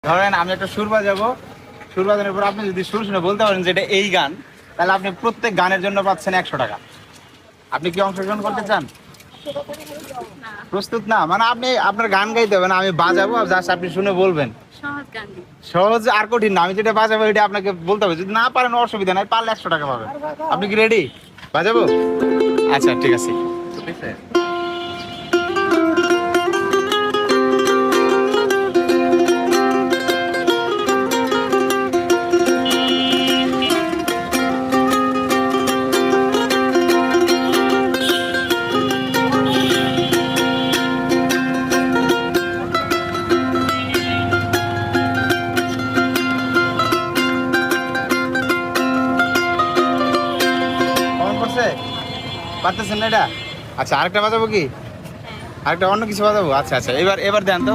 ধরেন আমি একটা সুর বাজাবো, সুর বাজানোর পর আপনি যদি সুর শুনে বলতে পারেন যে এটা এই গান, তাহলে আপনি প্রত্যেক গানের জন্য পাচ্ছেন 100 টাকা। আপনি কি অংশগ্রহণ করতে চান? প্রস্তুত না? মানে আপনি আপনার গান গাইতে হবে না, আমি বাজাবো আর জাস্ট আপনি শুনে বলবেন। সহজ আর কঠিন না, আমি যেটা বাজাবো এটা আপনাকে বলতে হবে। যদি না পারেন অসুবিধা নাই, পারলে 100 টাকা পাবেন। আপনি কি রেডি? বাজাবো? আচ্ছা ঠিক আছে। কেমন করছে? পারতেছেন না এটা? আচ্ছা আরেকটা বাজাবো কি? আরেকটা অন্য কিছু বাজাবো? আচ্ছা আচ্ছা, এবার দেন তো।